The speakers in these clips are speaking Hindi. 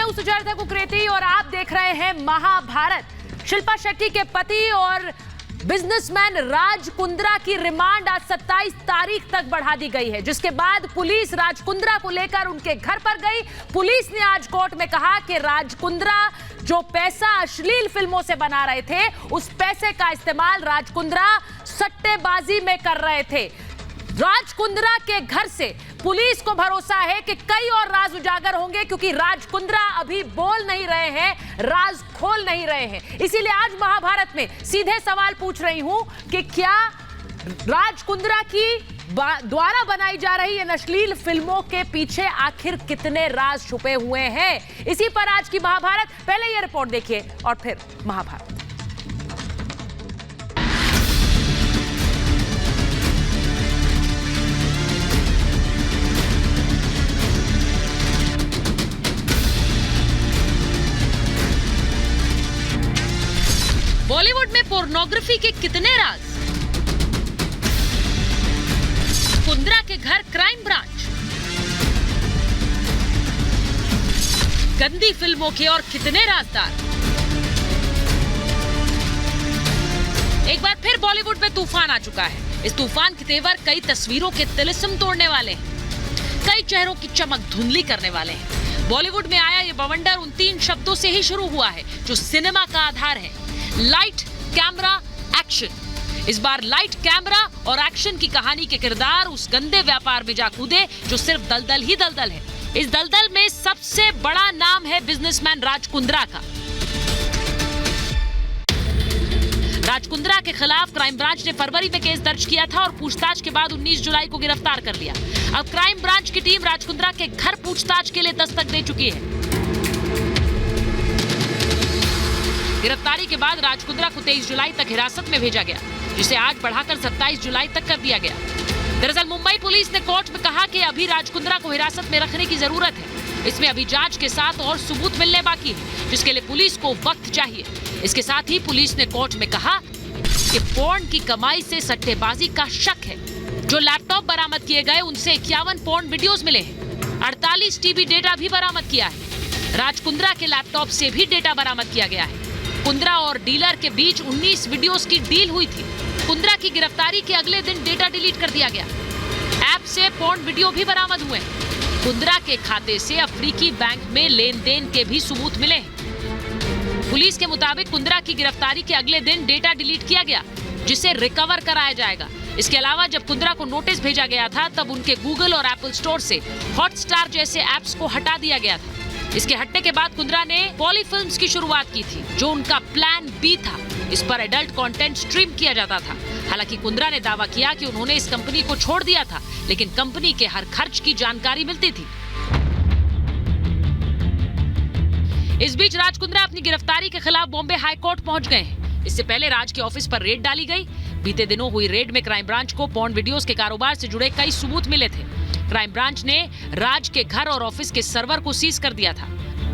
मैं हूं सुजाता कुकरेती और आप देख रहे हैं महाभारत। शिल्पा शेट्टी के पति और बिजनेसमैन राज कुंद्रा की रिमांड आज 27 तारीख तक बढ़ा दी गई है, जिसके बाद पुलिस राज कुंद्रा को लेकर उनके घर पर गई। पुलिस ने आज कोर्ट में कहा कि राज कुंद्रा जो पैसा अश्लील फिल्मों से बना रहे थे, उस पैसे का इस्तेमाल राज कुंद्रा सट्टेबाजी में कर रहे थे। राज कुंद्रा के घर से पुलिस को भरोसा है कि कई और राज उजागर होंगे, क्योंकि राज कुंद्रा अभी बोल नहीं रहे हैं, राज खोल नहीं रहे हैं। इसीलिए आज महाभारत में सीधे सवाल पूछ रही हूं कि क्या राज कुंद्रा की द्वारा बनाई जा रही इन अश्लील फिल्मों के पीछे आखिर कितने राज छुपे हुए हैं। इसी पर आज की महाभारत। पहले यह रिपोर्ट देखिए और फिर महाभारत। बॉलीवुड में पोर्नोग्राफी के कितने राज? कुंद्रा के घर क्राइम ब्रांच। गंदी फिल्मों के और कितने राजदार? एक बार फिर बॉलीवुड में तूफान आ चुका है। इस तूफान के तेवर कई तस्वीरों के तिलिस्म तोड़ने वाले हैं, कई चेहरों की चमक धुंधली करने वाले हैं। बॉलीवुड में आया ये बवंडर उन 3 शब्दों से ही शुरू हुआ है जो सिनेमा का आधार है: लाइट, कैमरा, एक्शन। इस बार लाइट, कैमरा और एक्शन की कहानी के किरदार उस गंदे व्यापार में जा कूदे जो सिर्फ दलदल ही दलदल है। इस दलदल में सबसे बड़ा नाम है बिजनेसमैन राज कुंद्रा का। राज कुंद्रा के खिलाफ क्राइम ब्रांच ने फरवरी में केस दर्ज किया था और पूछताछ के बाद 19 जुलाई को गिरफ्तार कर लिया। अब क्राइम ब्रांच की टीम राज कुंद्रा के घर पूछताछ के लिए दस्तक दे चुकी है। गिरफ्तारी के बाद राज कुंद्रा को 23 जुलाई तक हिरासत में भेजा गया, जिसे आज बढ़ाकर 27 जुलाई तक कर दिया गया। दरअसल मुंबई पुलिस ने कोर्ट में कहा कि अभी राज कुंद्रा को हिरासत में रखने की जरूरत है। इसमें अभी जांच के साथ और सबूत मिलने बाकी है, जिसके लिए पुलिस को वक्त चाहिए। इसके साथ ही पुलिस ने कोर्ट में कहा कि पोर्न की कमाई से सट्टेबाजी का शक है। जो लैपटॉप बरामद किए गए उनसे 51 पोर्न वीडियोस मिले हैं। 48 टीबी डेटा भी बरामद किया है। राज कुंद्रा के लैपटॉप से भी डेटा बरामद किया गया है। कुंद्रा और डीलर के बीच 19 वीडियोस की डील हुई थी। कुंद्रा की गिरफ्तारी के अगले दिन डेटा डिलीट कर दिया गया। ऐप से पोर्न वीडियो भी बरामद हुए। कुंद्रा के खाते से अफ्रीकी बैंक में लेन देन के भी सबूत मिले। पुलिस के मुताबिक कुंद्रा की गिरफ्तारी के अगले दिन डेटा डिलीट किया गया, जिसे रिकवर कराया जाएगा। इसके अलावा जब कुंद्रा को नोटिस भेजा गया था, तब उनके गूगल और एप्पल स्टोर से हॉटस्टार जैसे ऐप्स को हटा दिया गया था। इसके हटने के बाद कुंद्रा ने पॉलीफिल्म्स की शुरुआत की थी, जो उनका प्लान बी था। इस पर एडल्ट कंटेंट स्ट्रीम किया जाता था। हालांकि कुंद्रा ने दावा किया कि उन्होंने इस कंपनी को छोड़ दिया था, लेकिन कंपनी के हर खर्च की जानकारी मिलती थी। इस बीच राज कुंद्रा अपनी गिरफ्तारी के खिलाफ बॉम्बे हाई कोर्ट पहुंच गए हैं। इससे पहले राज के ऑफिस पर रेड डाली गई। बीते दिनों हुई रेड में क्राइम ब्रांच को पोर्न वीडियोस के कारोबार से जुड़े कई सबूत मिले थे। क्राइम ब्रांच ने राज के घर और ऑफिस के सर्वर को सीज कर दिया था।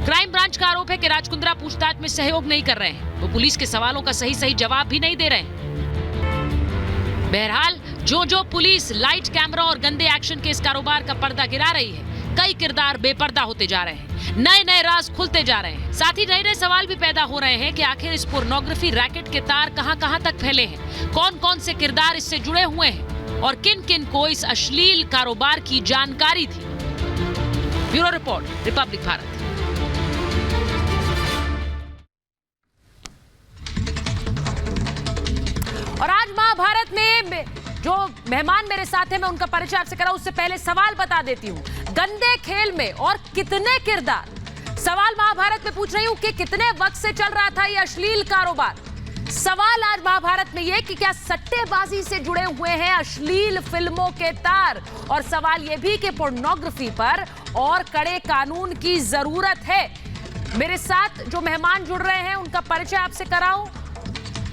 क्राइम ब्रांच का आरोप है कि राज कुंद्रा पूछताछ में सहयोग नहीं कर रहे हैं। वो पुलिस के सवालों का सही जवाब भी नहीं दे रहे हैं। बहरहाल जो पुलिस लाइट, कैमरा और गंदे एक्शन के इस कारोबार का पर्दा गिरा रही है, कई किरदार बेपर्दा होते जा रहे हैं, नए राज खुलते जा रहे हैं। साथ ही नए सवाल भी पैदा हो रहे हैं कि आखिर इस पोर्नोग्राफी रैकेट के तार कहां तक फैले हैं, कौन से किरदार इससे जुड़े हुए हैं और किन को इस अश्लील कारोबार की जानकारी थी। Bureau report, Republic Bharat. और आज महाभारत में जो मेहमान मेरे साथ हैं, मैं उनका परिचय आपसे कराऊं उससे पहले सवाल बता देती हूं। गंदे खेल में और कितने किरदार? सवाल महाभारत में पूछ रही हूं कि कितने वक्त से चल रहा था यह अश्लील कारोबार। सवाल आज महाभारत में यह कि क्या सट्टेबाजी से जुड़े हुए हैं अश्लील फिल्मों के तार, और सवाल यह भी कि पोर्नोग्राफी पर और कड़े कानून की जरूरत है। मेरे साथ जो मेहमान जुड़ रहे हैं उनका परिचय आपसे कराऊं।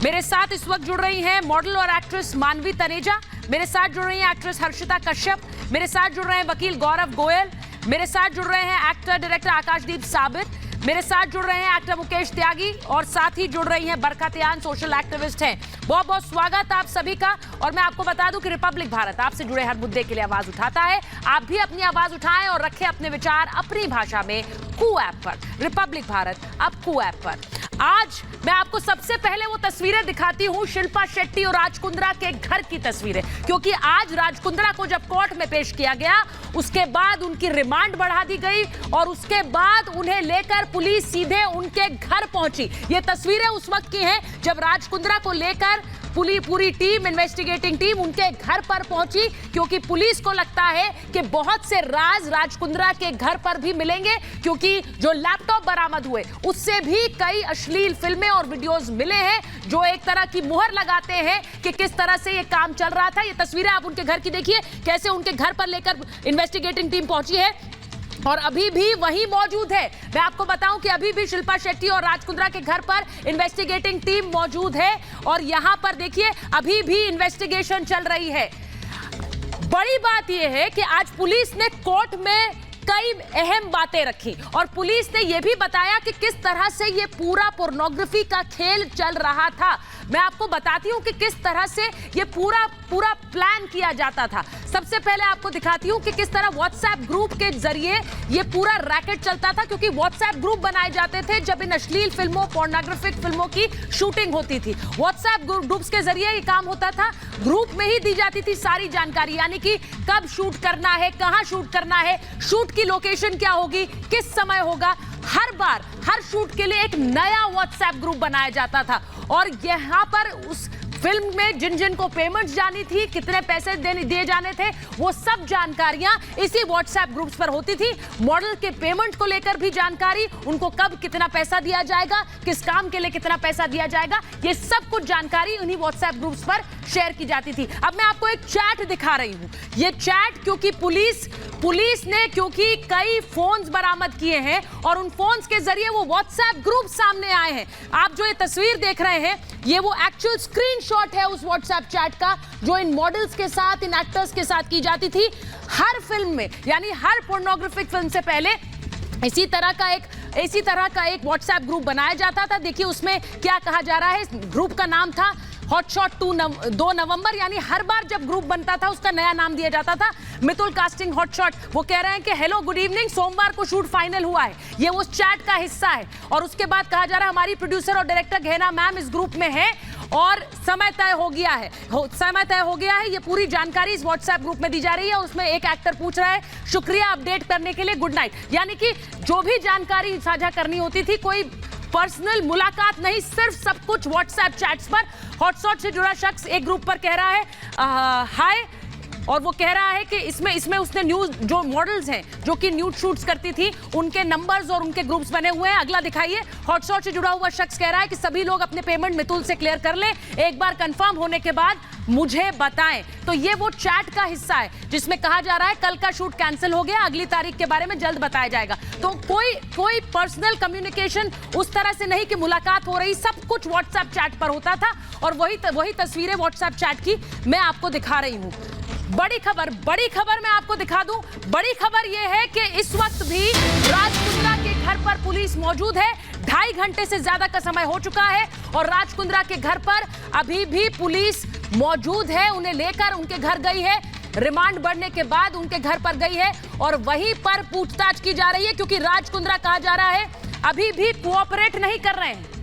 मेरे साथ इस वक्त जुड़ रही हैं मॉडल और एक्ट्रेस मानवी तनेजा, मेरे साथ जुड़ रही हैं एक्ट्रेस हर्षिता कश्यप, मेरे साथ जुड़ रहे हैं वकील गौरव गोयल, मेरे साथ जुड़ रहे हैं एक्टर डायरेक्टर आकाशदीप साबिर, मेरे साथ जुड़ रहे हैं एक्टर मुकेश त्यागी, और साथ ही जुड़ रही हैं बरखा त्यान, सोशल एक्टिविस्ट हैं। बहुत बहुत स्वागत आप सभी का। और मैं आपको बता दूं कि रिपब्लिक भारत आपसे जुड़े हर मुद्दे के लिए आवाज उठाता है। आप भी अपनी आवाज उठाएं और रखें अपने विचार अपनी भाषा में कू ऐप पर, रिपब्लिक भारत अब कू ऐप पर। आज मैं आपको सबसे पहले वो तस्वीरें दिखाती हूं, शिल्पा शेट्टी और राज कुंद्रा के घर की तस्वीरें, क्योंकि आज राज कुंद्रा को जब कोर्ट में पेश किया गया उसके बाद उनकी रिमांड बढ़ा दी गई और उसके बाद उन्हें लेकर पुलिस सीधे उनके घर पहुंची। ये तस्वीरें उस वक्त की हैं जब राज कुंद्रा को लेकर पूरी टीम, इन्वेस्टिगेटिंग टीम उनके घर पर पहुंची, क्योंकि पुलिस को लगता है कि बहुत से राज कुंद्रा के घर पर भी मिलेंगे, क्योंकि जो लैपटॉप बरामद हुए उससे भी कई अश्लील फिल्में और वीडियोस मिले हैं जो एक तरह की मुहर लगाते हैं कि किस तरह से ये काम चल रहा था। ये तस्वीरें आप उनके घर की देखिए, कैसे उनके घर पर लेकर इन्वेस्टिगेटिंग टीम पहुंची है और अभी भी वहीं मौजूद है। मैं आपको बताऊं कि अभी भी शिल्पा शेट्टी और राज कुंद्रा के घर पर इन्वेस्टिगेटिंग टीम मौजूद है और यहां पर देखिए अभी भी इन्वेस्टिगेशन चल रही है। बड़ी बात यह है कि आज पुलिस ने कोर्ट में कई अहम बातें रखी और पुलिस ने यह भी बताया कि किस तरह से यह पूरा पोर्नोग्राफी का खेल चल रहा था। मैं आपको बताती हूं कि किस तरह से यह पूरा प्लान किया जाता था। सबसे पहले आपको दिखाती हूं कि किस तरह व्हाट्सएप ग्रुप के जरिए यह पूरा रैकेट चलता था, क्योंकि व्हाट्सएप ग्रुप बनाए जाते थे जब इन अश्लील फिल्मों, पोर्नोग्राफिक फिल्मों की शूटिंग होती थी। व्हाट्सएप ग्रुप्स के जरिए यह काम होता था, ग्रुप में ही दी जाती थी सारी जानकारी, यानी कि कब शूट करना है, कहां शूट करना है, शूट की लोकेशन क्या होगी, किस समय होगा। हर बार हर शूट के लिए एक नया व्हाट्सएप ग्रुप बनाया जाता था और यहां पर उस फिल्म में जिन जिन को पेमेंट्स जानी थी, कितने पैसे दिए जाने थे, वो सब जानकारियां इसी व्हाट्सएप ग्रुप्स पर होती थी। मॉडल के पेमेंट को लेकर भी जानकारी, उनको कब कितना पैसा दिया जाएगा, किस काम के लिए कितना पैसा दिया जाएगा, ये सब कुछ जानकारी उन्हीं व्हाट्सएप ग्रुप्स पर शेयर की जाती थी। अब मैं आपको एक चैट दिखा रही हूं। ये चैट क्योंकि पुलिस ने क्योंकि कई फोन्स बरामद किए हैं और उन फोन्स के जरिए वो व्हाट्सएप ग्रुप सामने आए हैं। आप जो ये तस्वीर देख रहे हैं ये वो एक्चुअल स्क्रीनशॉट है उस व्हाट्सएप चैट का जो इन मॉडल्स के साथ, इन एक्टर्स के साथ की जाती थी हर फिल्म में, यानी हर पोर्नोग्राफिक फिल्म से पहले इसी तरह का एक व्हाट्सएप ग्रुप बनाया जाता था। देखिए उसमें क्या कहा जा रहा है, ग्रुप का नाम था हॉटशॉट 2 नवंबर, यानी हर बार जब ग्रुप बनता था उसका नया नाम दिया जाता था। मितुल कास्टिंग हॉटशॉट, वो कह रहे हैं कि हेलो गुड इवनिंग, सोमवार को शूट फाइनल हुआ है, ये उस चैट का हिस्सा है। और उसके बाद कहा जा रहा है हमारी प्रोड्यूसर और डायरेक्टर गहना मैम इस ग्रुप में है और समय तय हो गया है। ये पूरी जानकारी इस व्हाट्सएप ग्रुप में दी जा रही है। उसमें एक एक्टर पूछ रहा है शुक्रिया अपडेट करने के लिए, गुड नाइट। यानी कि जो भी जानकारी साझा करनी होती थी, कोई पर्सनल मुलाकात नहीं, सिर्फ सब कुछ व्हाट्सएप चैट्स पर। हॉटशॉट से जुड़ा शख्स एक ग्रुप पर कह रहा है हाय, और वो कह रहा है कि इसमें उसने न्यूज जो मॉडल्स हैं जो कि न्यूड शूट्स करती थी उनके नंबर्स और उनके ग्रुप्स बने हुए हैं। अगला दिखाइए, हॉटशॉट से जुड़ा हुआ शख्स कह रहा है कि सभी लोग अपने पेमेंट मितुल से क्लियर कर लें, एक बार कंफर्म होने के बाद मुझे बताएं। तो ये वो चैट का हिस्सा है जिसमें कहा जा रहा है कल का शूट कैंसिल हो गया, अगली तारीख के बारे में जल्द बताया जाएगा। तो कोई पर्सनल कम्युनिकेशन उस तरह से नहीं कि मुलाकात हो रही, सब कुछ व्हाट्सएप चैट पर होता था और वही तस्वीरें व्हाट्सएप चैट की मैं आपको दिखा रही हूं। बड़ी खबर मैं आपको दिखा दूं। बड़ी खबर यह है कि इस वक्त भी राज कुंद्रा के घर पर पुलिस मौजूद है। 2.5 घंटे से ज्यादा का समय हो चुका है और राज कुंद्रा के घर पर अभी भी पुलिस मौजूद है, उन्हें लेकर उनके घर गई है, रिमांड बढ़ने के बाद उनके घर पर गई है और वहीं पर पूछताछ की जा रही है, क्योंकि राज कुंद्रा कहा जा रहा है अभी भी कोऑपरेट नहीं कर रहे हैं।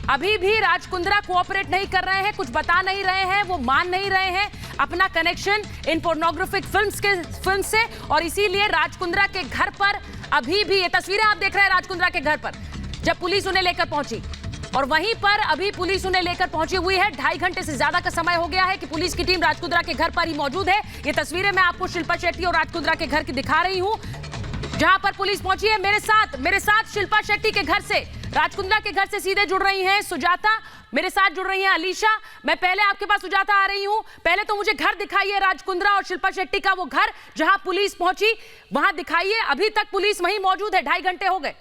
अभी भी राज कुंद्रा कोऑपरेट नहीं कर रहे हैं, कुछ बता नहीं रहे हैं, वो मान नहीं रहे हैं अपना कनेक्शन इन पोर्नोग्राफिक फिल्म से। और इसीलिए राज कुंद्रा के घर पर अभी भी, ये तस्वीरें आप देख रहे हैं राज कुंद्रा के घर पर जब पुलिस उन्हें लेकर पहुंची, और वहीं पर अभी पुलिस उन्हें लेकर पहुंची हुई है। 2.5 घंटे से ज्यादा का समय हो गया है कि पुलिस की टीम राज कुंद्रा के घर पर ही मौजूद है। ये तस्वीरें मैं आपको शिल्पा शेट्टी और राज कुंद्रा के घर की दिखा रही हूं जहां पर पुलिस पहुंची है। मेरे साथ शिल्पा शेट्टी के घर से, राज कुंद्रा के घर से सीधे जुड़ रही हैं सुजाता, मेरे साथ जुड़ रही हैं अलीशा। मैं पहले आपके पास सुजाता आ रही हूं, पहले तो मुझे घर दिखाइए राज कुंद्रा और शिल्पा शेट्टी का वो घर जहां पुलिस पहुंची, वहां दिखाइए। अभी तक पुलिस वहीं मौजूद है, 2.5 घंटे हो गए।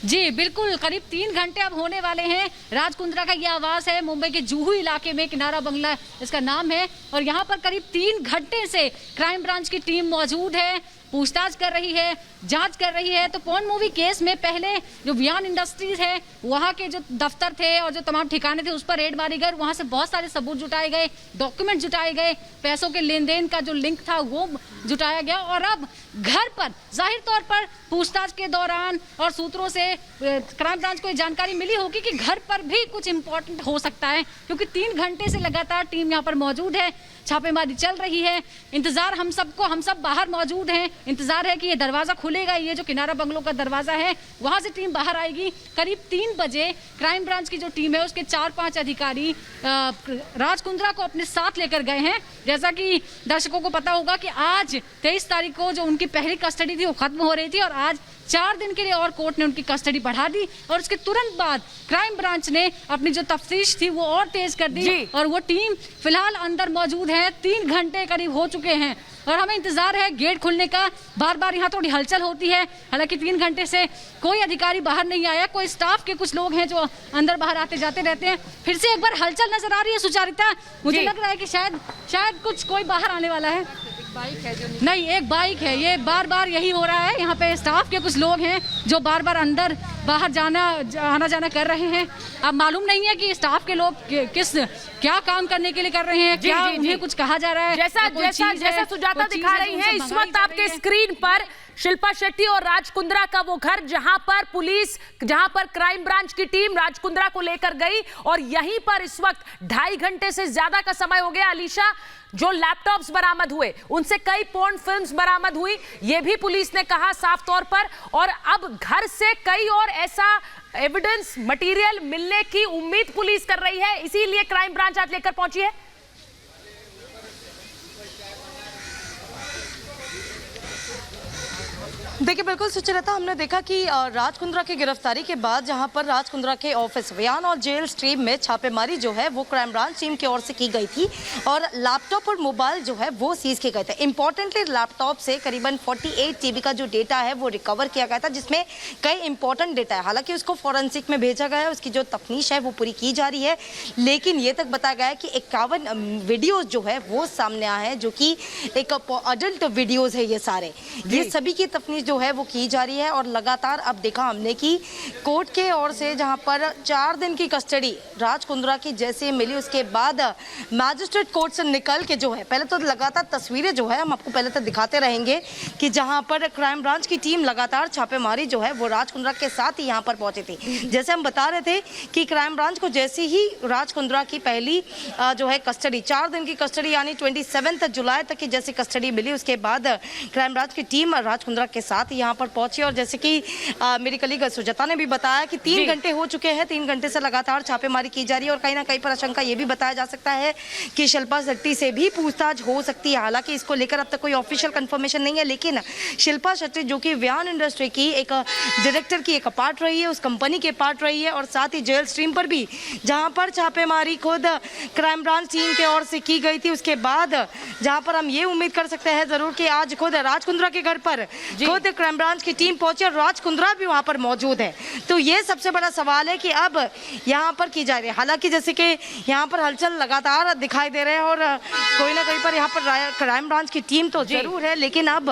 जी बिल्कुल, करीब 3 घंटे अब होने वाले हैं। राज कुंद्रा का यह आवास है मुंबई के जुहू इलाके में, किनारा बंगला इसका नाम है, और यहाँ पर करीब 3 घंटे से क्राइम ब्रांच की टीम मौजूद है। पूछताछ कर रही है, जांच कर रही है। तो पॉर्न मूवी केस में पहले जो वियान इंडस्ट्रीज है वहाँ के जो दफ्तर थे और जो तमाम ठिकाने थे उस पर रेड मारी गई, वहाँ से बहुत सारे सबूत जुटाए गए, डॉक्यूमेंट जुटाए गए, पैसों के लेन देन का जो लिंक था वो जुटाया गया। और अब घर पर जाहिर तौर पर पूछताछ के दौरान और सूत्रों से क्राइम ब्रांच को जानकारी मिली होगी कि घर पर भी कुछ इंपॉर्टेंट हो सकता है, क्योंकि 3 घंटे से लगातार टीम यहाँ पर मौजूद है, छापेमारी चल रही है। इंतजार हम सब बाहर मौजूद हैं, इंतजार है कि ये दरवाजा खुलेगा, ये जो किनारा बंगलों का दरवाजा है वहां से टीम बाहर आएगी। करीब 3 बजे क्राइम ब्रांच की जो टीम है उसके 4-5 अधिकारी राज कुंद्रा को अपने साथ लेकर गए हैं। जैसा कि दर्शकों को पता होगा कि आज 23 तारीख को जो उनकी पहली कस्टडी थी वो खत्म हो रही थी और आज 4 दिन के लिए और कोर्ट ने उनकी कस्टडी बढ़ा दी और उसके तुरंत बाद क्राइम ब्रांच ने अपनी जो तफ्तीश थी वो और तेज कर दी और वो टीम फिलहाल अंदर मौजूद है। 3 घंटे करीब हो चुके हैं और हमें इंतजार है गेट खुलने का। बार बार यहाँ थोड़ी हलचल होती है, हालांकि 3 घंटे से कोई अधिकारी बाहर नहीं आया, कोई स्टाफ के कुछ लोग हैं जो अंदर बाहर आते जाते रहते हैं। फिर से एक बार हलचल नजर आ रही है सुचारिता, मुझे लग रहा है कि शायद कुछ कोई बाहर आने वाला है। बाइक है जो नहीं, एक बाइक है, ये बार बार यही हो रहा है। यहाँ पे स्टाफ के कुछ लोग हैं जो बार बार अंदर बाहर आना जाना कर रहे हैं। अब मालूम नहीं है कि स्टाफ के लोग क्या काम करने के लिए कर रहे हैं, क्या उन्हें कुछ कहा जा रहा है। जैसा सुजाता दिखा रही है इस वक्त आपके स्क्रीन पर शिल्पा शेट्टी और राज कुंद्रा का वो घर, जहां पर क्राइम ब्रांच की टीम राज कुंद्रा को लेकर गई और यहीं पर इस वक्त 2.5 घंटे से ज्यादा का समय हो गया। अलीशा, जो लैपटॉप्स बरामद हुए उनसे कई पोर्न फिल्म्स बरामद हुई, ये भी पुलिस ने कहा साफ तौर पर, और अब घर से कई और ऐसा एविडेंस मटेरियल मिलने की उम्मीद पुलिस कर रही है, इसीलिए क्राइम ब्रांच आज लेकर पहुंची है। देखिए, बिल्कुल सुचरिता, हमने देखा कि राज कुंद्रा की गिरफ्तारी के बाद जहां पर राज कुंद्रा के ऑफिस, वियान और जेल स्ट्रीम में छापेमारी जो है वो क्राइम ब्रांच टीम की ओर से की गई थी और लैपटॉप और मोबाइल जो है वो सीज किए गए थे। इंपॉर्टेंटली लैपटॉप से करीबन 48 TB का जो डेटा है वो रिकवर किया गया था, जिसमें कई इंपॉर्टेंट डेटा है। हालांकि उसको फॉरेंसिक में भेजा गया है, उसकी जो तफ्तीश है वो पूरी की जा रही है, लेकिन ये तक बताया गया है कि 51 वीडियोज जो है वो सामने आए हैं, जो कि एक अडल्ट वीडियोज है। ये सारे सभी की तफ्तीश जो है वो की जा रही है और लगातार अब देखा हमने कि कोर्ट के ओर से जहां पर 4 दिन की कस्टडी राज कुंद्रा की जैसे मिली, उसके बाद मैजिस्ट्रेट कोर्ट से निकल के जो है, पहले तो लगातार तस्वीरें जो है हम आपको पहले तो दिखाते रहेंगे कि जहां पर क्राइम ब्रांच की टीम लगातार छापेमारी जो है वो राज कुंद्रा के साथ ही यहां पर पहुंची थी। जैसे हम बता रहे थे कि क्राइम ब्रांच को जैसे ही राज कुंद्रा की पहली जो है कस्टडी, 4 दिन की कस्टडी यानी 27 जुलाई तक की जैसी कस्टडी मिली, उसके बाद क्राइम ब्रांच की टीम राज कुंद्रा के साथ यहाँ पर पहुंची और जैसे कि मेरी कलीग सुजाता ने भी बताया कि 3 घंटे हो चुके हैं, 3 घंटे से लगातार छापेमारी की जा रही है और कहीं ना कहीं पर आशंका ये भी बताया जा सकता है कि शिल्पा शेट्टी से भी पूछताछ हो सकती है। हालांकि इसको लेकर अब तक कोई ऑफिशियल कंफर्मेशन नहीं है, लेकिन शिल्पा शेट्टी जो कि वियान इंडस्ट्री की एक डायरेक्टर की एक पार्ट रही है, उस कंपनी के पार्ट रही है और साथ ही जेल स्ट्रीम पर भी जहाँ पर छापेमारी खुद क्राइम ब्रांच टीम के ओर से की गई थी, उसके बाद जहाँ पर हम ये उम्मीद कर सकते हैं जरूर कि आज खुद राज कुंद्रा के घर पर खुद क्राइम ब्रांच की टीम पहुंची और राज कुंद्रा भी वहां पर मौजूद है। तो ये सबसे बड़ा सवाल है कि अब यहां पर की जा रही है। हालांकि जैसे कि यहां पर हलचल लगातार दिखाई दे रहे हैं और कोई ना कहीं पर यहां पर क्राइम ब्रांच की टीम तो जरूर है, लेकिन अब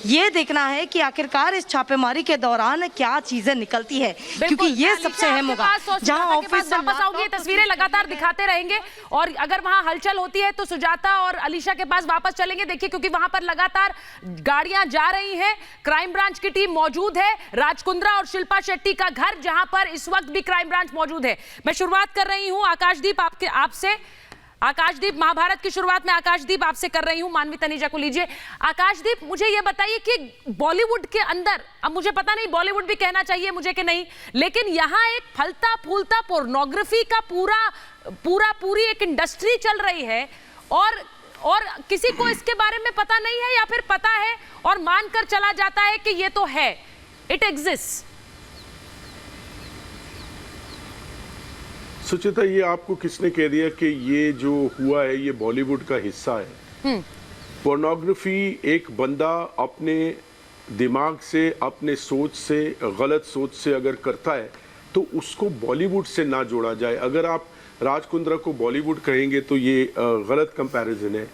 ये देखना है कि आखिरकार इस छापेमारी के दौरान क्या चीजें निकलती है, क्योंकि ये सबसे अहम होगा। जहां ऑफिस वापस आओगे, तस्वीरें लगातार दिखाते रहेंगे और अगर वहां हलचल होती है तो सुजाता और अलीशा के पास वापस चलेंगे। देखिए, क्योंकि वहां पर लगातार गाड़ियां जा रही हैं, क्राइम ब्रांच की टीम मौजूद है, राज कुंद्रा और शिल्पा शेट्टी का घर जहां पर इस वक्त भी क्राइम ब्रांच मौजूद है। मैं शुरुआत कर रही हूं आकाशदीप आपसे। आकाशदीप, महाभारत की शुरुआत में आकाशदीप आपसे कर रही हूं, मानवी तनीजा को लीजिए। आकाशदीप, मुझे यह बताइए कि बॉलीवुड के अंदर, अब मुझे पता नहीं बॉलीवुड भी कहना चाहिए मुझे कि नहीं, लेकिन यहां एक फलता फूलता पोर्नोग्राफी का पूरी एक इंडस्ट्री चल रही है और किसी को इसके बारे में पता नहीं है या फिर पता है और मानकर चला जाता है कि ये तो है, इट एग्जिस्ट। सुचिता, ये आपको किसने कह दिया कि ये जो हुआ है ये बॉलीवुड का हिस्सा है? पोर्नोग्राफी एक बंदा अपने दिमाग से, अपने सोच से, गलत सोच से अगर करता है तो उसको बॉलीवुड से ना जोड़ा जाए। अगर आप राज कुंद्रा को बॉलीवुड कहेंगे तो ये गलत कंपैरिजन है।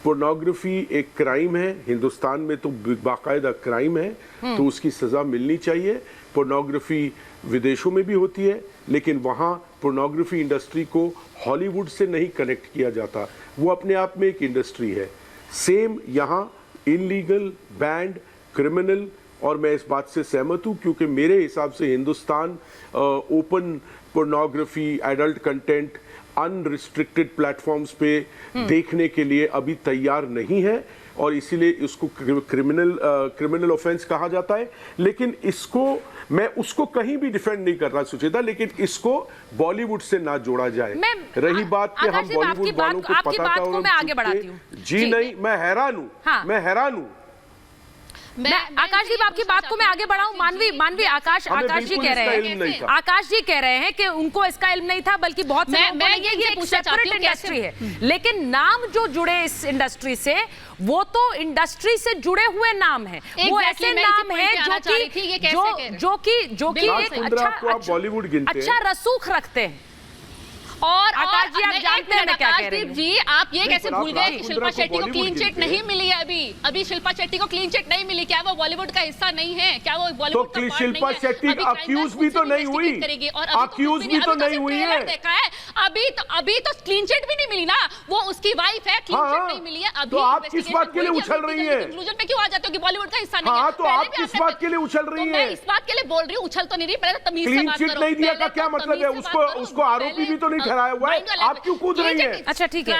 पोर्नोग्राफी एक क्राइम है, हिंदुस्तान में तो बाकायदा क्राइम है, तो उसकी सजा मिलनी चाहिए। पोर्नोग्राफी विदेशों में भी होती है, लेकिन वहाँ पोर्नोग्राफी इंडस्ट्री को हॉलीवुड से नहीं कनेक्ट किया जाता, वो अपने आप में एक इंडस्ट्री है। सेम यहाँ इलीगल, बैंड, क्रिमिनल, और मैं इस बात से सहमत हूँ क्योंकि मेरे हिसाब से Hindustan open pornography, adult content unrestricted platforms पे देखने के लिए अभी तैयार नहीं है, और इसीलिए इसको क्रिमिनल ऑफेंस कहा जाता है। लेकिन इसको मैं उसको कहीं भी डिफेंड नहीं कर रहा सुचेता, लेकिन इसको बॉलीवुड से ना जोड़ा जाए। रही बात कि हम बॉलीवुड वालों को पता था और मैं आगे बढ़ाती हूँ। जी नहीं, मैं हैरान हूँ, मैं हैरान हूँ। मैं आकाश जी आपकी बात को मैं आगे बढ़ाऊं। मानवी आकाश जी कह रहे हैं कि उनको इसका इल्म नहीं था, बल्कि बहुत से लोगों ने ये सेपरेट इंडस्ट्री है, लेकिन नाम जो जुड़े इस इंडस्ट्री से वो तो इंडस्ट्री से जुड़े हुए नाम है, वो ऐसे नाम है जो कि एक अच्छा रसूख रखते हैं। और आकाश जी आप जानते हैं मैं क्या कह रही हूं? जी आप ये कैसे भूल गए कि शिल्पा शेट्टी को क्लीन चिट नहीं मिली है? अभी शिल्पा शेट्टी को क्लीन चिट नहीं मिली। क्या वो बॉलीवुड का हिस्सा नहीं है? क्या वो बॉलीवुड का पार्ट नहीं है? शिल्पा शेट्टी अक्यूज भी तो नहीं हुई, अक्यूज भी तो नहीं हुई है। देखा है अभी तो क्लीन चिट भी नहीं मिली ना, वो उसकी वाइफ है, क्लीन चिट नहीं मिली है अभी। तो आप किस बात के लिए उछल रही हैं? कंक्लूजन पे क्यों आ जाते हो कि बॉलीवुड का हिस्सा नहीं है? तो आप किस बात के लिए उछल रही हैं? मैं इस बात के लिए बोल रही हूँ, उछल तो नहीं रही, पहले तमीज से बात करो। क्लीन चिट नहीं दिया का क्या मतलब है? उसको आरोपी भी तो नहीं ठहराया हुआ है, आप क्यों कूद रही हैं? अच्छा ठीक है।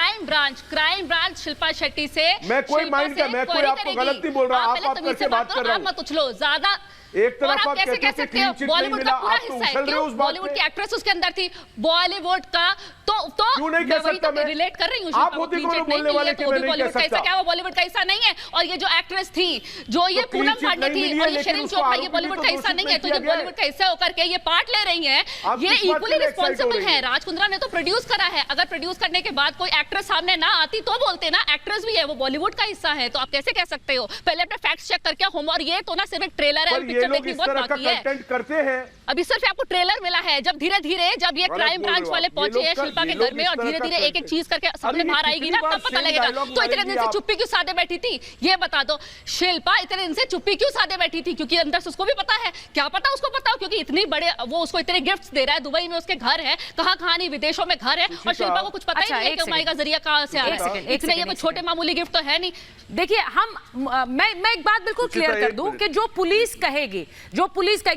क्राइम ब्रांच शिल्पा शेट्टी से मैं कोई माइंड का, मैं कोई आपको गलत नहीं बोल रहा, आप कैसे बात कर रहे हो? आप मत उछलो ज्यादा। एक तरफ आप कैसे कह सकते हो बॉलीवुड का पूरा हिस्सा है? क्यों बॉलीवुड की एक्ट्रेस उसके अंदर थी, बॉलीवुड का तो क्यों नहीं कह सकता? मैं रिलेट कर रही हूँ, आप होती कौन बोलने वाले कि मैं नहीं कह सकता? क्या वो बॉलीवुड का हिस्सा नहीं है? और ये जो एक्ट्रेस थी, जो ये पूनम पांडे थी और ये शरीन चोपड़ा, ये बॉलीवुड का हिस्सा नहीं है, तो ये बॉलीवुड का हिस्सा होकर के ये पार्ट ले रही है, ये इक्वली रिस्पॉन्सिबल है। राज कुंद्रा ने तो प्रोड्यूस करा है, अगर प्रोड्यूस करने के बाद कोई एक्ट्रेस सामने ना आती तो बोलते ना एक्ट्रेस भी है, वो बॉलीवुड का हिस्सा है, तो आप कैसे कह सकते हो? पहले अपने फैक्ट्स चेक करके होम, और ये तो ना सिर्फ एक ट्रेलर है, पिक्चर देखनी बहुत बाकी है। कंटेंट करते हैं, अभी सिर्फ आपको ट्रेलर मिला है। जब धीरे धीरे जब ये क्राइम ब्रांच वाले पहुंचे हैं शिल्पा के घर में और धीरे धीरे एक एक चीज करके सामने बाहर आएगी ना, तब पता लगेगा। तो इतने दिन से चुप्पी क्यों साधे बैठी थी, ये बता दो। शिल्पा इतने दिन से चुप्पी क्यों साधे बैठी थी? क्योंकि अंदर से उसको भी पता है, क्या पता उसको पता हो, क्योंकि इतनी बड़े वो उसको इतने गिफ्ट्स दे रहा है, दुबई में उसके घर है, कहां नहीं विदेशों में घर है, और शिल्पा को कुछ पता ही नहीं है कि कमाई का जरिया कहां से आ रहा है। इतने ये छोटे मामूली गिफ्ट तो है नहीं। देखिए मैं एक बात बिल्कुल क्लियर कर दूं कि जो पुलिस कहेगी,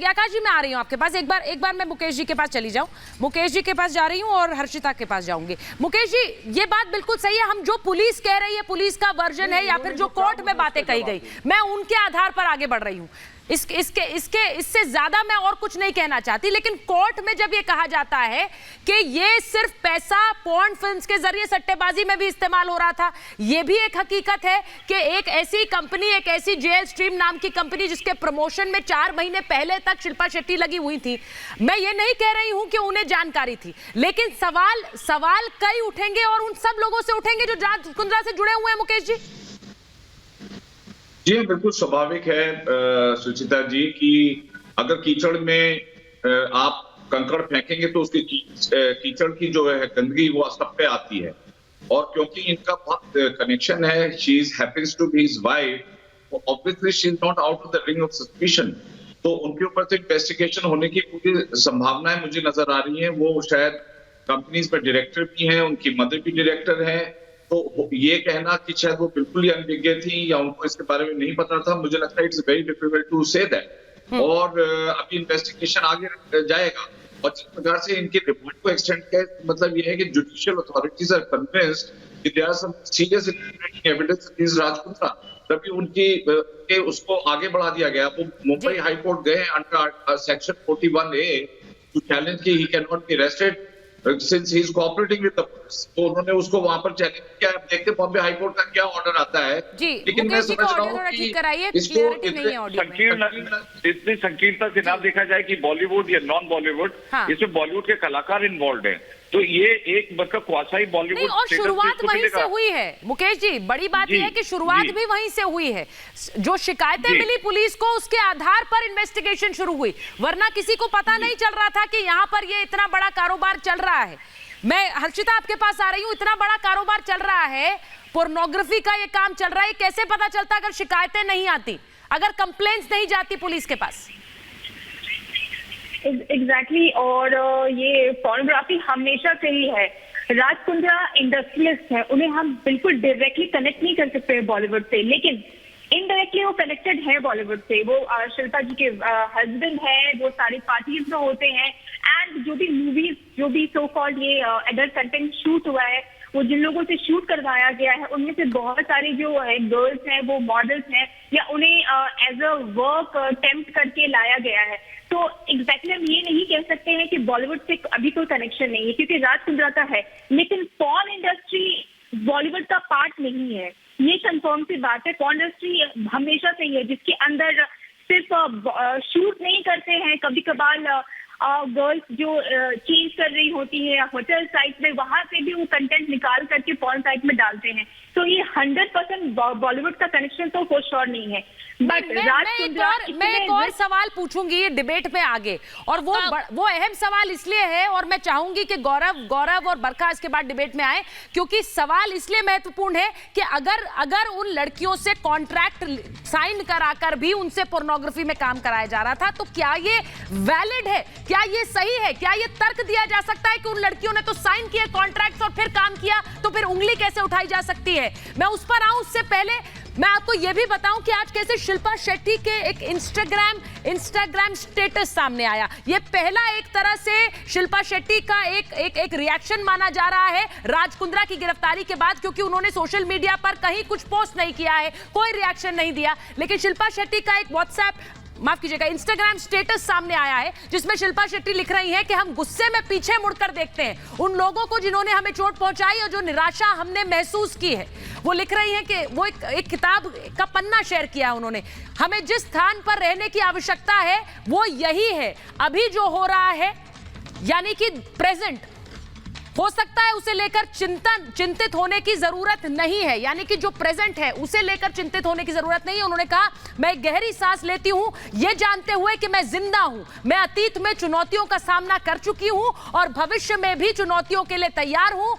आकाश जी मैं आ रही हूं आपके पास, एक बार मैं मुकेश जी के पास चली जाऊं, मुकेश जी के पास जा रही हूं और हर्षिता के पास जाऊंगी। मुकेश जी ये बात बिल्कुल सही है, हम जो पुलिस कह रही है, पुलिस का वर्जन है या फिर जो कोर्ट में बातें कही गई, मैं उनके आधार पर आगे बढ़ रही हूं। इससे ज्यादा मैं और कुछ नहीं कहना चाहती, लेकिन कोर्ट में जब ये कहा जाता है कि ये सिर्फ पैसा पॉर्न फिल्म्स के जरिए सट्टेबाजी में भी इस्तेमाल हो रहा था, ये भी एक हकीकत है कि एक ऐसी कंपनी, एक ऐसी जेल स्ट्रीम नाम की कंपनी जिसके प्रमोशन में 4 महीने पहले तक शिल्पा शेट्टी लगी हुई थी, मैं ये नहीं कह रही हूं कि उन्हें जानकारी थी, लेकिन सवाल कई उठेंगे और उन सब लोगों से उठेंगे जो राज कुंद्रा से जुड़े हुए हैं। मुकेश जी जी बिल्कुल स्वाभाविक है सुचिता जी कि अगर कीचड़ में आप कंकड़ फेंकेंगे तो उसकी कीचड़ की जो है गंदगी वो सब पे आती है, और क्योंकि इनका बहुत कनेक्शन है, she is happens to be his wife, obviously she is not out of the ring of suspicion, तो उनके ऊपर से इन्वेस्टिगेशन होने की पूरी संभावनाएं मुझे नजर आ रही हैं। वो शायद कंपनीज पर डायरेक्टर भी हैं, उनकी मदर भी डायरेक्टर है, तो ये कहना कि शायद वो बिल्कुल ही अनभिज्ञ थी या उनको इसके बारे में नहीं पता था, मुझे लगता है it's very difficult to say that. और अभी इन्वेस्टिगेशन आगे जाएगा, और जिस प्रकार से इनके रिपोर्ट को एक्सटेंड किया, मतलब ये है कि जुडिशियल अथॉरिटीज आर कन्विंस्ड कि there are some serious incriminating evidence against Raj Kundra, तभी उनकी उसको आगे बढ़ा दिया गया। वो मुंबई हाई कोर्ट गए under section 41A to challenge कि he can not be arrested since he is cooperating with the police, तो उन्होंने उसको वहां पर चैलेंज किया। अब देखते हैं बॉम्बे हाई कोर्ट का क्या ऑर्डर आता है। लेकिन मैं समझ रहा हूँ कि इतनी संकीर्णता से ना देखा जाए कि बॉलीवुड या नॉन बॉलीवुड, इसमें बॉलीवुड के कलाकार इन्वॉल्व हैं, तो ये एक मतलब क्वासाई बॉलीवुड और शुरुआत वहीं से हुई है। मुकेश जी बड़ी बात यह है कि शुरुआत भी वहीं से हुई है, जो शिकायतें मिली पुलिस को उसके आधार पर इन्वेस्टिगेशन शुरू हुई, वरना किसी को पता नहीं चल रहा था कि यहाँ पर ये इतना बड़ा कारोबार चल रहा है। मैं हर्षिता आपके पास आ रही हूँ, इतना बड़ा कारोबार चल रहा है पोर्नोग्राफी का ये काम चल रहा है, कैसे पता चलता अगर शिकायतें नहीं आती, अगर कंप्लेंट्स नहीं जाती पुलिस के पास? एग्जैक्टली और ये पोर्नोग्राफी हमेशा से ही है। राज कुंद्रा इंडस्ट्रियलिस्ट है, उन्हें हम बिल्कुल डायरेक्टली कनेक्ट नहीं कर सकते बॉलीवुड से, लेकिन इनडायरेक्टली वो कनेक्टेड है बॉलीवुड से। वो शिल्पा जी के हस्बैंड है, वो सारी पार्टीज में होते हैं, एंड जो भी मूवीज, जो भी सो कॉल्ड ये एडल्ट कंटेंट शूट हुआ है, वो जिन लोगों से शूट करवाया गया है, उनमें से बहुत सारी जो है गर्ल्स हैं, वो मॉडल्स हैं, या उन्हें एज अ वर्क टेम्प्ट करके लाया गया है। तो एग्जैक्टली हम ये नहीं कह सकते हैं कि बॉलीवुड से अभी कोई कनेक्शन नहीं है, क्योंकि राज कुंद्रा का है, लेकिन पॉर्न इंडस्ट्री बॉलीवुड का पार्ट नहीं है, ये कंफर्म सी बात है। पॉर्न इंडस्ट्री हमेशा से ही है, जिसके अंदर सिर्फ शूट नहीं करते हैं, कभी कभार गर्ल्स जो चेंज कर रही होती है होटल साइट में, वहां से भी वो कंटेंट निकाल करके पॉर्न साइट में डालते हैं। तो ये 100% बॉलीवुड का कनेक्शन तो फॉर श्योर नहीं है। बट मैं एक और सवाल पूछूंगी ये डिबेट में आगे, और वो अहम सवाल इसलिए है, और मैं चाहूंगी कि गौरव और बरखा इसके बाद डिबेट में आए, क्योंकि सवाल इसलिए महत्वपूर्ण है कि अगर उन लड़कियों से कॉन्ट्रैक्ट साइन कराकर भी उनसे पोर्नोग्राफी में काम कराया जा रहा था, तो क्या ये वैलिड है, क्या ये सही है, क्या ये तर्क दिया जा सकता है कि उन लड़कियों ने तो साइन किए कॉन्ट्रैक्ट्स और फिर काम किया, तो फिर उंगली कैसे उठाई जा सकती है? मैं उस पर आऊं, उससे पहले मैं आपको यह भी बताऊं कि आज कैसे शिल्पा शेट्टी के एक इंस्टाग्राम स्टेटस सामने आया। यह पहला एक तरह से शिल्पा शेट्टी का एक रिएक्शन माना जा रहा है राज कुंद्रा की गिरफ्तारी के बाद, क्योंकि उन्होंने सोशल मीडिया पर कहीं कुछ पोस्ट नहीं किया है, कोई रिएक्शन नहीं दिया, लेकिन शिल्पा शेट्टी का एक इंस्टाग्राम स्टेटस सामने आया है, जिसमें शिल्पा शेट्टी लिख रही हैं कि हम गुस्से में पीछे मुड़कर देखते हैं उन लोगों को जिन्होंने हमें चोट पहुंचाई और जो निराशा हमने महसूस की है। वो लिख रही हैं कि वो एक किताब का पन्ना शेयर किया उन्होंने, हमें जिस स्थान पर रहने की आवश्यकता है वो यही है, अभी जो हो रहा है यानी कि प्रेजेंट हो सकता है उसे लेकर चिंतित होने की जरूरत नहीं है, यानी कि जो प्रेजेंट है उसे लेकर चिंतित होने की जरूरत नहीं है। उन्होंने कहा मैं एक गहरी सांस लेती हूं यह जानते हुए कि मैं जिंदा हूं, मैं अतीत में चुनौतियों का सामना कर चुकी हूं और भविष्य में भी चुनौतियों के लिए तैयार हूं।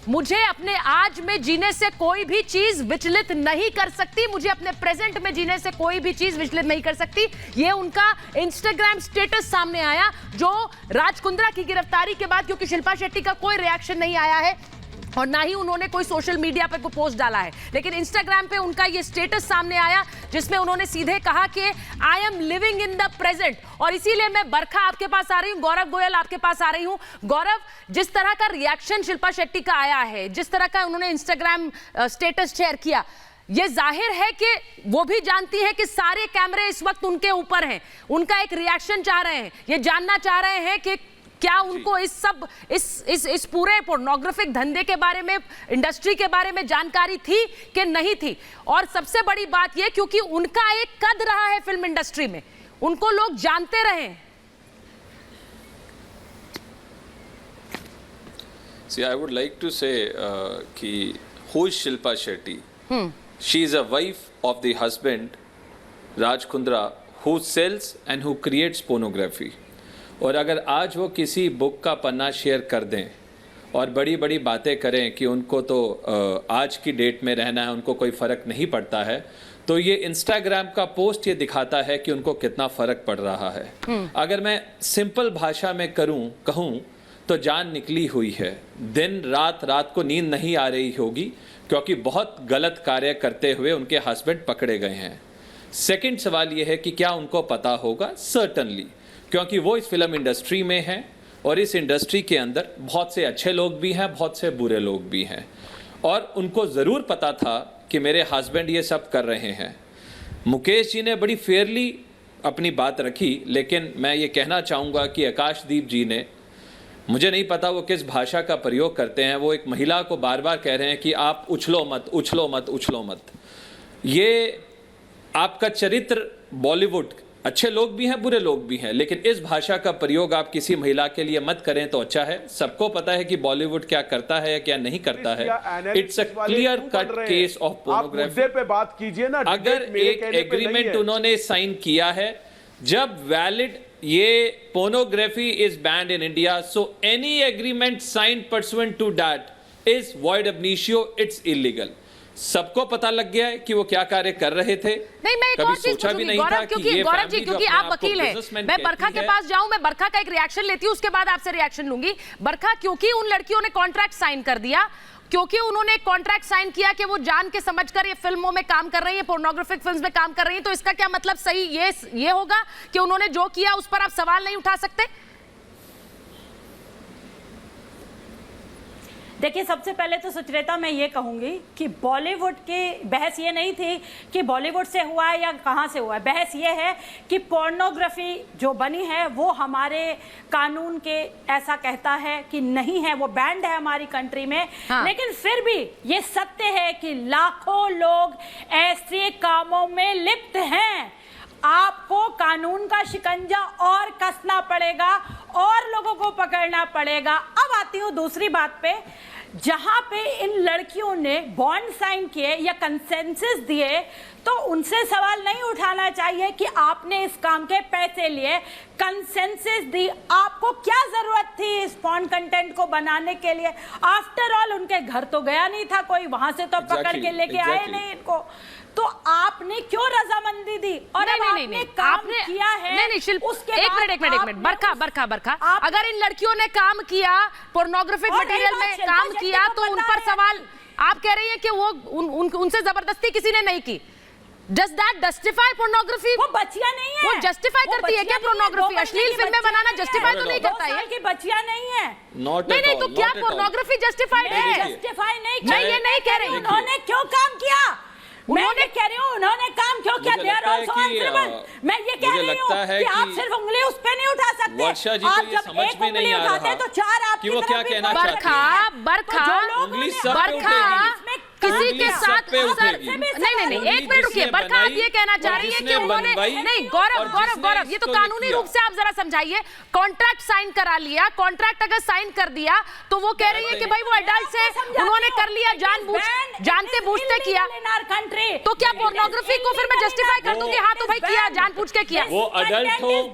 मुझे अपने आज में जीने से कोई भी चीज विचलित नहीं कर सकती, मुझे अपने प्रेजेंट में जीने से कोई भी चीज विचलित नहीं कर सकती। ये उनका इंस्टाग्राम स्टेटस सामने आया जो राज कुंद्रा की गिरफ्तारी के बाद, क्योंकि शिल्पा शेट्टी का कोई रिएक्शन नहीं आया है और ना ही उन्होंने कोई सोशल मीडिया पर कोई पोस्ट डाला है, लेकिन इंस्टाग्राम पे उनका ये स्टेटस सामने आया जिसमें उन्होंने सीधे कहा कि I am living in the present. और इसीलिए मैं बरखा आपके पास आ रही हूं, गौरव गोयल आपके पास आ रही हूं। गौरव, जिस तरह का रिएक्शन शिल्पा शेट्टी का आया है, जिस तरह का उन्होंने इंस्टाग्राम स्टेटस शेयर किया, ये जाहिर है कि वो भी जानती है कि सारे कैमरे इस वक्त उनके ऊपर हैं, उनका एक रिएक्शन चाह रहे हैं, ये जानना चाह रहे हैं कि क्या उनको इस पूरे पोर्नोग्राफिक धंधे के बारे में, इंडस्ट्री के बारे में जानकारी थी कि नहीं थी। और सबसे बड़ी बात यह, क्योंकि उनका एक कद रहा है फिल्म इंडस्ट्री में, उनको लोग जानते रहे। See, I would like to say कि who is Shilpa Shetty? She is a wife of the husband Raj Kundra who sells and who creates pornography. और अगर आज वो किसी बुक का पन्ना शेयर कर दें और बड़ी बड़ी बातें करें कि उनको तो आज की डेट में रहना है, उनको कोई फ़र्क नहीं पड़ता है, तो ये इंस्टाग्राम का पोस्ट ये दिखाता है कि उनको कितना फ़र्क पड़ रहा है। अगर मैं सिंपल भाषा में कहूँ तो जान निकली हुई है, दिन रात को नींद नहीं आ रही होगी, क्योंकि बहुत गलत कार्य करते हुए उनके हस्बैंड पकड़े गए हैं। सेकंड सवाल ये है कि क्या उनको पता होगा? सर्टनली, क्योंकि वो इस फिल्म इंडस्ट्री में हैं और इस इंडस्ट्री के अंदर बहुत से अच्छे लोग भी हैं, बहुत से बुरे लोग भी हैं, और उनको ज़रूर पता था कि मेरे हस्बैंड ये सब कर रहे हैं। मुकेश जी ने बड़ी फेयरली अपनी बात रखी, लेकिन मैं ये कहना चाहूँगा कि आकाशदीप जी ने, मुझे नहीं पता वो किस भाषा का प्रयोग करते हैं, वो एक महिला को बार बार कह रहे हैं कि आप उछलो मत, उछलो मत, उछलो मत। ये आपका चरित्र, बॉलीवुड अच्छे लोग भी हैं, बुरे लोग भी हैं, लेकिन इस भाषा का प्रयोग आप किसी महिला के लिए मत करें तो अच्छा है। सबको पता है कि बॉलीवुड क्या करता है या क्या नहीं करता है। It's a clear cut case of pornography पे बात कीजिए ना। अगर एक एग्रीमेंट उन्होंने साइन किया है, जब वैलिड ये pornography is banned in India, so any agreement sign pursuant to that is void ab initio, it's illegal. सबको पता लग गया है कि वो क्या कार्य कर रहे थे। नहीं, मैं एक और चीज पूछूंगी गौरव, क्योंकि आप वकील हैं, मैं बरखा के पास जाऊं, मैं बरखा का एक रिएक्शन लेती हूं, उसके बाद आपसे रिएक्शन लूंगी। बरखा, क्योंकि उन लड़कियों ने कॉन्ट्रैक्ट साइन कर दिया, क्योंकि उन्होंने कॉन्ट्रैक्ट साइन किया कि वो जान के समझकर ये फिल्मों में काम कर रही है, पोर्नोग्राफिक फिल्म्स में काम कर रही है, तो इसका क्या मतलब सही ये होगा कि उन्होंने जो किया उस पर आप सवाल नहीं उठा सकते? देखिए, सबसे पहले तो सुचरिता मैं ये कहूंगी कि बॉलीवुड की बहस ये नहीं थी कि बॉलीवुड से हुआ है या कहां से हुआ है। बहस ये है कि पोर्नोग्राफी जो बनी है वो हमारे कानून के ऐसा कहता है कि नहीं है, वो बैंड है हमारी कंट्री में। लेकिन फिर भी ये सत्य है कि लाखों लोग ऐसे कामों में लिप्त हैं। आपको कानून का शिकंजा और कसना पड़ेगा और लोगों को पकड़ना पड़ेगा। अब आती हूँ दूसरी बात पे, जहां पे इन लड़कियों ने बॉन्ड साइन किए या कंसेंसस दिए, तो उनसे सवाल नहीं उठाना चाहिए कि आपने इस काम के पैसे लिए, कंसेंसस दी, आपको क्या जरूरत थी इस पॉर्न कंटेंट को बनाने के लिए? आफ्टर ऑल उनके घर तो गया नहीं था कोई, वहां से तो पकड़ के लेके आए नहीं इनको, तो आपने क्यों रजामंदी दी? और आपने काम किया है। एक मिनट बरखा, अगर इन लड़कियों ने काम किया, पोर्नोग्राफिक मटेरियल में काम किया, तो उन पर सवाल आप कह रही हैं कि वो उनसे जबरदस्ती किसी ने नहीं की। Does that justify pornography? वो बच्चियां नहीं है, वो जस्टिफाई करती है क्या पोर्नोग्राफी? अश्लील फिल्में बनाना जस्टिफाई तो नहीं करता है? की बच्चियां नहीं है। नहीं, तो क्या पोर्नोग्राफी जस्टिफाइड है? जस्टिफाई नहीं, मैं ये नहीं कह रही। उन्होंने क्यों काम किया? उन्होंने कह रही हूँ उन्होंने काम क्यों किया? मैं ये कह रही हूँ कि आप सिर्फ उंगली उस पे नहीं उठा सकते। वर्षा जी को ये समझ में नहीं आ रहा तो चार आप कि वो क्या कहना चाहती है। बरखा किसी के साथ नहीं, एक मिनट रुकिए। बरखा आप ये कहना चाह रही है कि उन्होंने नहीं, गौरव, ये तो कानूनी रूप से आप जरा समझाइए। कॉन्ट्रैक्ट साइन करा लिया, कॉन्ट्रैक्ट अगर साइन कर दिया तो वो कह रही है कि भाई वो एडल्ट है, उन्होंने कर लिया, जानते बूझते किया, तो क्या पोर्नोग्राफी को फिर मैं जस्टिफाई कर दूंगी? हाँ, तो भाई किया, जानबूझ के किया। वो अडल्ट हो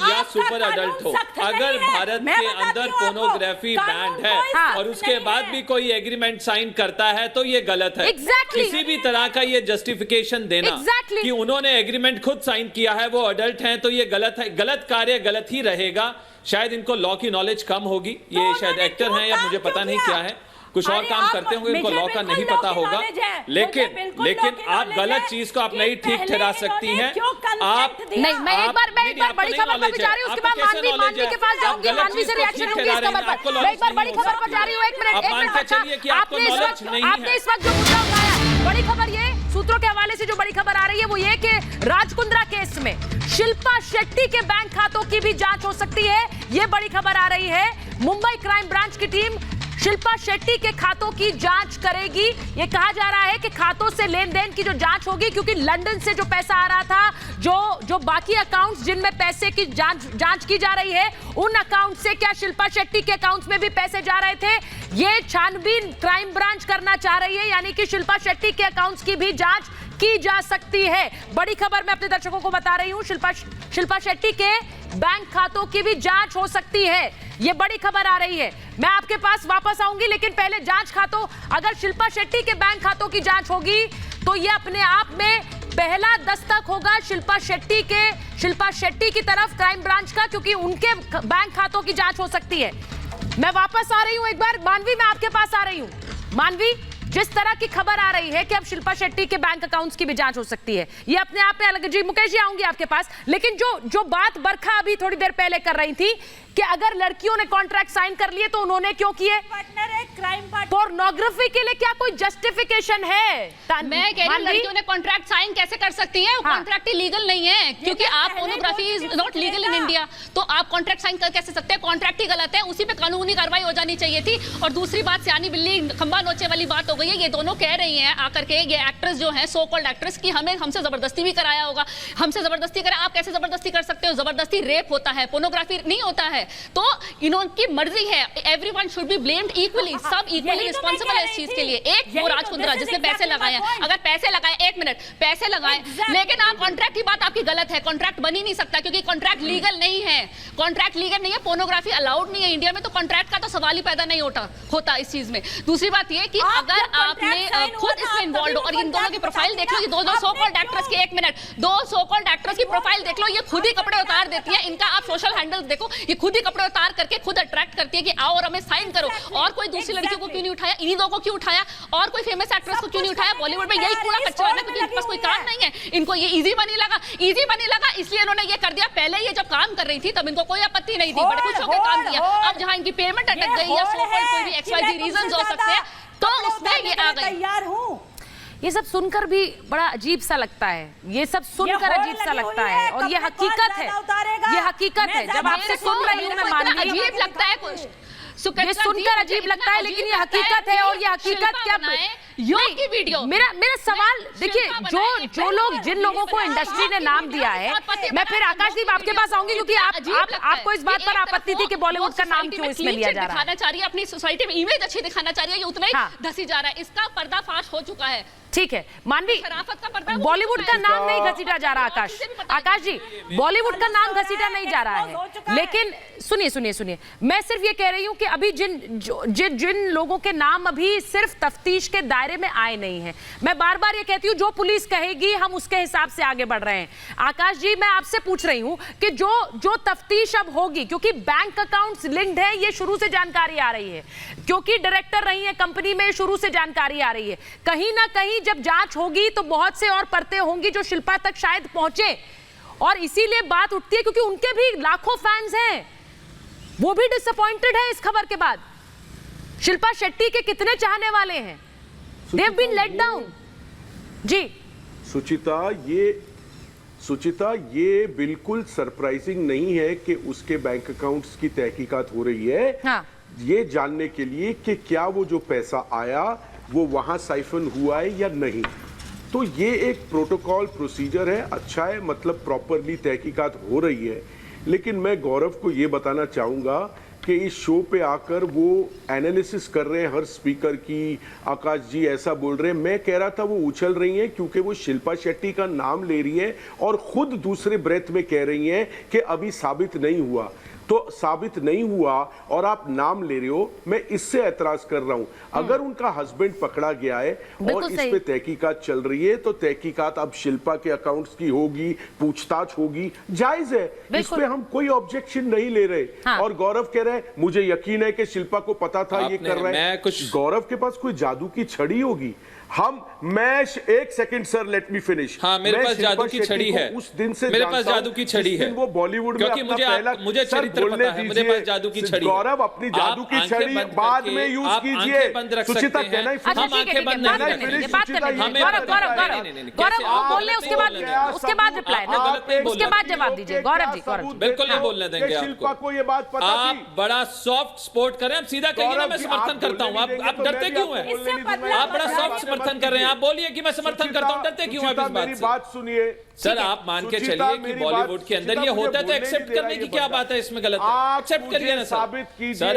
या सुपर अडल्ट हो, अगर भारत के अंदर पोर्नोग्राफी बैंड है और उसके बाद भी कोई एग्रीमेंट साइन करता है तो ये गलत है। किसी भी तरह का ये जस्टिफिकेशन देना कि उन्होंने एग्रीमेंट खुद साइन किया है, वो अडल्ट हैं, तो ये गलत है। गलत कार्य गलत ही रहेगा। शायद इनको लॉ की नॉलेज कम होगी, ये शायद एक्टर हैं या मुझे पता नहीं क्या है, कुछ और काम करते होंगे, इनको लॉ का नहीं पता होगा। लेकिन आप गलत चीज को आप नहीं ठीक ठहरा सकती हैं। आप नहीं, मैं एक बार बड़ी खबर पर जा रही हूं, उसके बाद मानवी के पास जाऊंगी, मानवी से रिएक्शन लूंगी इस खबर पर। मैं एक बार बड़ी खबर पर जा रही हूं, एक मिनट। आपने इस वक्त जो मुद्दा उठाया, बड़ी खबर ये सूत्रों के हवाले से जो बड़ी खबर आ रही है वो ये कि राज कुंद्रा केस में शिल्पा शेट्टी के बैंक खातों की भी जांच हो सकती है। ये बड़ी खबर आ रही है। मुंबई क्राइम ब्रांच की टीम शिल्पा शेट्टी के खातों की जांच करेगी। ये कहा जा रहा है कि खातों से लेन देन की जो जांच होगी, क्योंकि लंदन से जो पैसा आ रहा था, जो बाकी अकाउंट्स जिनमें पैसे की जांच की जा रही है, उन अकाउंट से क्या शिल्पा शेट्टी के अकाउंट्स में भी पैसे जा रहे थे, ये छानबीन क्राइम ब्रांच करना चाह रही है। यानी कि शिल्पा शेट्टी के अकाउंट्स की भी जांच की जा सकती है। बड़ी खबर मैं अपने दर्शकों को बता रही हूं, शिल्पा शेट्टी के बैंक खातों की भी जांच हो सकती है। ये बड़ी खबर आ रही है। मैं आपके पास वापस आऊंगी, लेकिन पहले जांच खातों, अगर शिल्पा शेट्टी के बैंक खातों की जांच होगी तो ये अपने आप में पहला दस्तक होगा शिल्पा शेट्टी की तरफ क्राइम ब्रांच का, क्योंकि उनके बैंक खातों की जांच हो सकती है। मैं वापस आ रही हूं एक बार। मानवी, मैं आपके पास आ रही हूं। मानवी, जिस तरह की खबर आ रही है कि अब शिल्पा शेट्टी के बैंक अकाउंट्स की भी जांच हो सकती है, ये अपने आप में अलग। जी मुकेश जी, आऊंगी आपके पास, लेकिन जो बात बरखा अभी थोड़ी देर पहले कर रही थी कि अगर लड़कियों ने कॉन्ट्रैक्ट साइन कर लिए तो उन्होंने क्यों किए? पार्टनर है, क्राइम पार्टनर। पोर्नोग्राफी के लिए क्या कोई जस्टिफिकेशन है? मैं कह रही हूं, लड़कियों ने कॉन्ट्रैक्ट साइन कैसे कर सकती है? कॉन्ट्रैक्ट लीगल नहीं है, क्योंकि आप pornography is not legal in India, तो आप कॉन्ट्रैक्ट साइन कर कैसे सकते हैं? कॉन्ट्रैक्ट ही गलत है, उसी पे कानूनी कार्रवाई हो जानी चाहिए थी। और दूसरी बात, सियानी बिल्ली खंबा नोचे वाली बात हो गई है। ये दोनों कह रही हैं आकर के, ये एक्ट्रेस जो है, सो कॉल्ड एक्ट्रेस, की हमसे जबरदस्ती भी कराया होगा, हमसे जबरदस्ती करा। आप कैसे जबरदस्ती कर सकते हो? जबरदस्ती रेप होता है, पोर्नोग्राफी नहीं होता है। तो इनकी मर्जी है, everyone should be blamed equally, सब इक्वली रिस्पॉन्सिबल है इस चीज के लिए। एक वो राज कुंद्रा जिसने पैसे लगाए हैं, अगर पैसे लगाए, 1 मिनट, पैसे लगाए, लेकिन आप कॉन्ट्रैक्ट की बात आपकी गलत है, कॉन्ट्रैक्ट बन ही नहीं सकता क्योंकि कॉन्ट्रैक्ट लीगल नहीं है, कॉन्ट्रैक्ट लीगल नहीं है, पोर्नोग्राफी अलाउड नहीं है इंडिया में, तो कॉन्ट्रैक्ट का तो सवाल ही पैदा नहीं होता इस चीज में। दूसरी बात ये कि अगर आपने खुद इसमें इन्वॉल्व हो, और इन दोनों की प्रोफाइल देख लो, ये दो सो कॉल्ड एक्ट्रेस की, 1 मिनट, 2 सो कॉल्ड एक्ट्रेस की प्रोफाइल देख लो, ये खुद ही कपड़े उतार देती है, इनका आप सोशल हैंडल देखो, ये खुद ही कपड़े उतार करके खुद अट्रैक्ट करती है कि आओ और हमें साइन करो। और कोई दूसरी लड़कियों को क्यों नहीं उठाया, इन्हीं दो को क्यों उठाया, और कोई फेमस एक्ट्रेस को क्यों नहीं उठाया? बॉलीवुड में यही कूड़ा कचरा है क्योंकि इनके पास कोई काम नहीं है, इनको ये इजी मनी लगा इसलिए इन्होंने ये कर दिया। पहले ये जब काम कर रही थी तब इनको कोई आपत्ति नहीं थी, बड़े खुश होकर काम किया। अब जहां इनकी पेमेंट अटक गई या सो कॉल्ड कोई भी XYZ रीजंस हो सकते हैं, तो उसमें ये आ गई। तैयार हूं। ये सब सुनकर भी बड़ा अजीब सा लगता है, ये सब सुनकर अजीब सा लगता है, और ये हकीकत है, ये हकीकत है। जब आपसे सुन रही हूँ मैं मान रही हूँ, अजीब लगता है कुछ, ये सुनकर अजीब लगता है, लेकिन ये हकीकत है। और ये हकीकत क्या की वीडियो, मेरा सवाल देखिए, जो लोग, जिन लोगों को इंडस्ट्री ने नाम दिया है, मैं फिर आकाशदीप आपके पास आऊंगी क्योंकि आपको इस बात पर आपत्ति थी कि बॉलीवुड का नाम क्यों इसमें लिया जा रहा है। दिखाना चाह रही है अपनी सोसाइटी में, इमेज अच्छी दिखाना चाह रही है, ये उतना ही धसी जा रहा है, इसका पर्दाफाश हो चुका है। ठीक है मानवी, बॉलीवुड का नाम नहीं घसीटा जा रहा। आकाश जी, बॉलीवुड का नाम घसीटा नहीं जा रहा है, लेकिन सुनिए, मैं सिर्फ ये कह रही हूँ कि अभी जिन लोगों के नाम अभी सिर्फ तफ्तीश के दायरे में आए नहीं हैं, मैं बार बार ये कहती हूँ जो पुलिस कहेगी हम उसके हिसाब से आगे बढ़ रहे हैं। आकाश जी, मैं आपसे पूछ रही हूँ कि जो तफ्तीश अब होगी, क्योंकि बैंक अकाउंट्स लिंक्ड है, ये शुरू से जानकारी आ रही है, क्योंकि डायरेक्टर रही है कंपनी में, शुरू से जानकारी आ रही है, कहीं ना कहीं जब जांच होगी तो बहुत से और परतें होंगी जो शिल्पा तक शायद पहुंचे, और इसीलिए बात उठती है क्योंकि उनके भी लाखों फैंस हैं, वो भी डिसअपॉइंटेड है इस खबर के बाद। शिल्पा शेट्टी के कितने चाहने वाले हैं, they have been let down. जी सुचिता, ये बिल्कुल सरप्राइजिंग नहीं है कि उसके बैंक अकाउंट्स की तहकीकात हो रही है। हाँ। ये जानने के लिए कि क्या वो जो पैसा आया वो वहां साइफन हुआ है या नहीं। तो ये एक प्रोटोकॉल प्रोसीजर है, अच्छा है, मतलब प्रॉपरली तहकीकात हो रही है। लेकिन मैं गौरव को ये बताना चाहूँगा कि इस शो पे आकर वो एनालिसिस कर रहे हैं हर स्पीकर की, आकाश जी ऐसा बोल रहे हैं, मैं कह रहा था वो उछल रही हैं क्योंकि वो शिल्पा शेट्टी का नाम ले रही हैं और खुद दूसरे ब्रेथ में कह रही हैं कि अभी साबित नहीं हुआ। तो साबित नहीं हुआ और आप नाम ले रहे हो, मैं इससे ऐतराज कर रहा हूं। अगर उनका हस्बैंड पकड़ा गया है और इस पे तहकीकात चल रही है, तो तहकीकात अब शिल्पा के अकाउंट्स की होगी, पूछताछ होगी, जायज है, इस पे हम कोई ऑब्जेक्शन नहीं ले रहे। हाँ। और गौरव कह रहे हैं मुझे यकीन है कि शिल्पा को पता था ये कर रहे हैं। गौरव के पास कोई जादू की छड़ी होगी। मैं 1 second sir, let me finish. हाँ, मेरे पास जादू की छड़ी है, उस दिन से मेरे पास जादू की छड़ी है, वो बॉलीवुड में अपना पहला, मुझे चरित्र पता है, मुझे पास जादू की छड़ी। गौरव, अपनी जादू की छड़ी बाद में यूज कीजिए। सुचिता, कहना ही हम आंखें बंद नहीं करेंगे, बात करेंगे। गौरव बोलने, उसके बाद रिप्लाई, उसके बाद जवाब दीजिए। गौरव जी, बिल्कुल नहीं बोलने देंगे शिल्पा को ये बात पता थी। आप बड़ा सॉफ्ट सपोर्ट करें, आप सीधा कहिए ना मैं समर्थन करता हूँ। आप डरते क्यों हैं? आप बड़ा सॉफ्ट समर्थन कर रहे हैं, आप बोलिए कि मैं समर्थन करता हूं, डरते क्यों हैं इस बात से? बात सुनिए सर, आप मान के चलिए कि बॉलीवुड के अंदर ये होता है तो एक्सेप्ट करने की क्या बात है, इसमें गलत है? एक्सेप्ट करिए ना सर,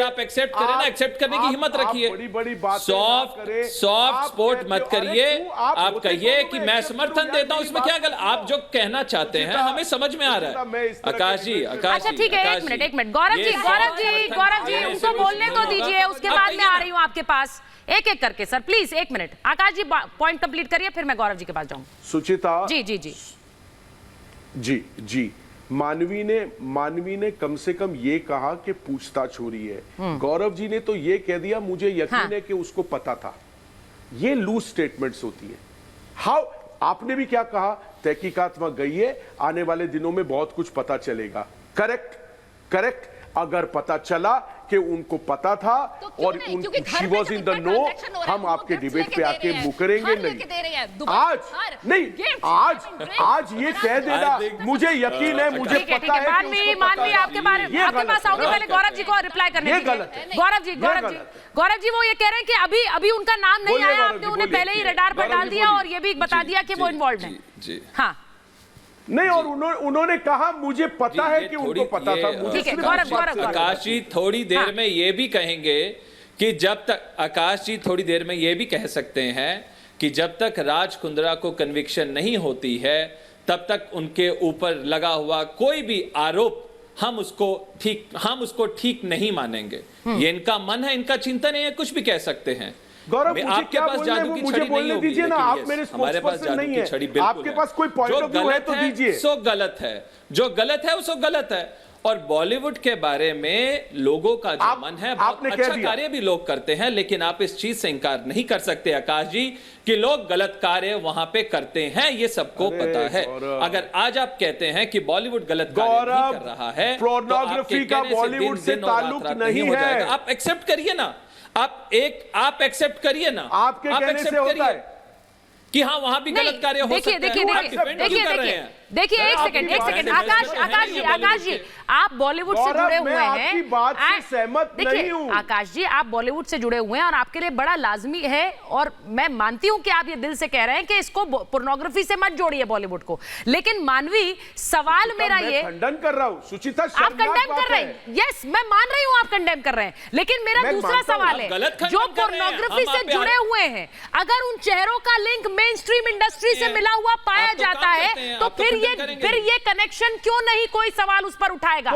आप एक्सेप्ट करें ना, एक्सेप्ट करने की हिम्मत रखिए। बड़ी बात सॉफ्ट सपोर्ट मत करिए, आप कहिए कि मैं समर्थन देता हूं, इसमें क्या गलत? आप जो कहना चाहते हैं हमें समझ में आ रहा है। आकाश जी, अच्छा ठीक है, एक मिनट गौरव जी उनको बोलने तो दीजिए, उसके बाद मैं आ रही हूँ आपके पास। एक एक करके sir, please 1 minute. Akash ji point complete करिए, फिर मैं गौरव जी के पास जाऊं। सुचिता जी मानवी ने कम से कम ये कहा कि पूछताछ हो रही है। गौरव जी ने तो ये कह दिया मुझे यकीन है कि उसको पता था। ये लूज स्टेटमेंट्स होती है। हाउ, आपने भी क्या कहा, तहकीकात वहां गई है, आने वाले दिनों में बहुत कुछ पता चलेगा। करेक्ट। अगर पता चला कि उनको पता था तो और she was in the know, हम आपके डिबेट पे आके मुकरेंगे नहीं। आज ये कह देना मुझे यकीन है, मुझे पता है। मानवी आपके पास आऊंगी, पहले गौरव जी को रिप्लाई करने ये गलत है। गौरव जी वो ये कह रहे हैं कि अभी उनका नाम नहीं आया, आपने उन्हें पहले ही रडार पर डाल दिया और ये भी बता दिया कि वो इन्वॉल्व है। जी हाँ, नहीं, और उन्होंने कहा मुझे पता है कि उनको पता था। आकाश जी थोड़ी देर में ये भी कहेंगे कि जब तक, आकाश जी थोड़ी देर में ये भी कह सकते हैं कि जब तक राज कुंद्रा को कन्विक्शन नहीं होती है तब तक उनके ऊपर लगा हुआ कोई भी आरोप हम उसको ठीक नहीं मानेंगे। ये इनका मन है, इनका चिंतन है, कुछ भी कह सकते हैं। गौरव, आपके पास जादू की छड़ी नहीं होगी, दीजिए ना, आप मेरे हमारे पास जादू की छड़ी बिल्कुल आपके पास कोई पॉइंट ऑफ व्यू है तो दीजिए। सो गलत है, जो गलत है वो गलत है। और बॉलीवुड के बारे में लोगों का जो मन है, बहुत अच्छा कार्य भी लोग करते हैं, लेकिन आप इस चीज से इंकार नहीं कर सकते आकाश जी कि लोग गलत कार्य वहां पे करते हैं, ये सबको पता है। अगर आज आप कहते हैं कि बॉलीवुड गलत कार्य नहीं कर रहा है, पोर्नोग्राफी का बॉलीवुड से ताल्लुक नहीं है। आप एक्सेप्ट करिए ना, आप एक्सेप्ट करिए ना, आपके कहने से होता है कि हाँ वहां भी गलत कार्य हो सकता है। देखिए एक सेकंड आकाश जी आप बॉलीवुड से जुड़े हुए हैं, आपकी बात से सहमत नहीं हूं। आकाश जी आप बॉलीवुड से जुड़े हुए हैं और आपके लिए बड़ा लाजमी है, और मैं मानती हूं कि आप ये दिल से कह रहे हैं कि इसको पोर्नोग्राफी से मत जोड़िए बॉलीवुड को, लेकिन मानवी सवाल मेरा ये, खंडन कर रहा हूं सुचिता, आप कंडेम कर रहे हैं, यस मैं मान रही हूं आप कंडेम कर रहे हैं, लेकिन मेरा दूसरा सवाल है जो पोर्नोग्राफी से जुड़े हुए हैं, अगर उन चेहरों का लिंक मेन स्ट्रीम इंडस्ट्री से मिला हुआ पाया जाता है तो फिर ये कनेक्शन क्यों नहीं कोई सवाल उस पर उठाएगा?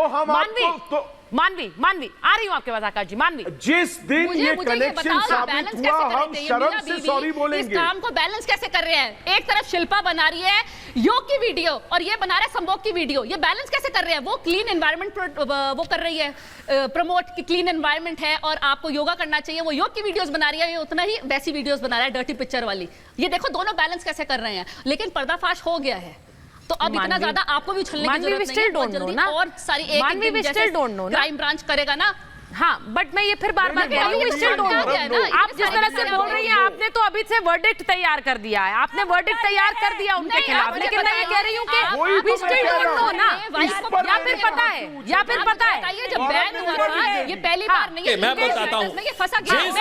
मानवी आ रही हूं आपके पास आकाश जी। मानवी, जिस दिन ये कनेक्शन साबित हुआ हम शर्म से सॉरी बोलेंगे। इस काम को बैलेंस कैसे कर रहे हैं? एक तरफ शिल्पा बना रही है योग की वीडियो और ये बना रहा है संभोग की वीडियो, ये बैलेंस कैसे कर रहे हैं? वो क्लीन एनवायरनमेंट वो कर रही है, प्रमोट की क्लीन एनवायरनमेंट है और आपको योगा करना चाहिए, वो योग की वीडियोस बना रही है, ये उतना ही वैसी वीडियोस बना रहा है डर्टी पिक्चर वाली। ये देखो दोनों बैलेंस कैसे कर रहे हैं, लेकिन पर्दाफाश हो गया है तो अब इतना ज्यादा आपको भी उछलने की जरूरत नहीं है, बहुत जल्दी और सारी एक क्राइम ब्रांच करेगा ना। हाँ, बट मैं ये फिर बार बार कह रही हूँ स्टिल डोंट नो। आप जिस तरह से बोल रही हैं, आपने तो अभी से वर्डिक्ट तैयार कर दिया है, आपने वर्डिक्ट तैयार कर दिया उनके खिलाफ, लेकिन मैं ये कह रही हूँ कि स्टिल डोंट नो ना, या फिर पता है, या फिर पता है जब बैन हुआ था ये पहली बार नहीं है। मैं बताता हूँ, जिस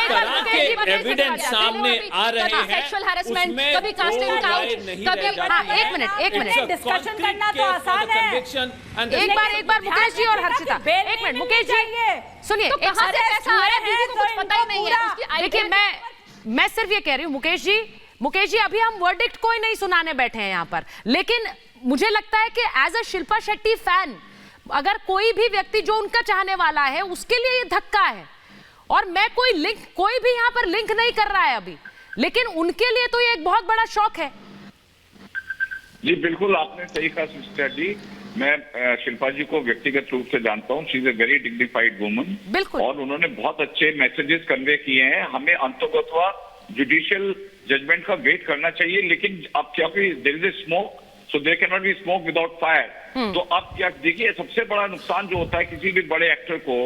तरह के एविडेंस सामने आ रहे हैं, सेक्सुअल हैरेसमेंट, कभी कास्टिंग काउच, कभी एक मिनट डिस्कशन करना तो आसान है। एक बार मुकेश जी और हर्षिता, एक मिनट मुकेश जी सुनिए, तो कहां से पैसा आ रहा है दीदी को कुछ पता ही नहीं है उसकी। देखिए मैं सिर्फ ये कह रही हूँ मुकेश जी अभी हम वर्डिक्ट कोई नहीं सुनाने बैठे हैं यहाँ पर, लेकिन मुझे लगता है कि as a Shilpa Shetty fan अगर कोई भी व्यक्ति जो उनका चाहने वाला है उसके लिए ये धक्का है, और मैं कोई भी यहाँ पर लिंक नहीं कर रहा है अभी, लेकिन उनके लिए तो ये एक बहुत बड़ा शौक है। जी बिल्कुल आपने सही कहा सिस्टर जी, मैं शिल्पा जी को व्यक्तिगत रूप से जानता हूँ, she is a very dignified woman, बिल्कुल, और उन्होंने बहुत अच्छे मैसेजेस कन्वे किए हैं। हमें अंततोगत्वा जुडिशियल जजमेंट का वेट करना चाहिए, लेकिन अब क्योंकि there is a smoke so there can not be smoke without fire, तो अब क्या देखिए सबसे बड़ा नुकसान जो होता है किसी भी बड़े एक्टर को,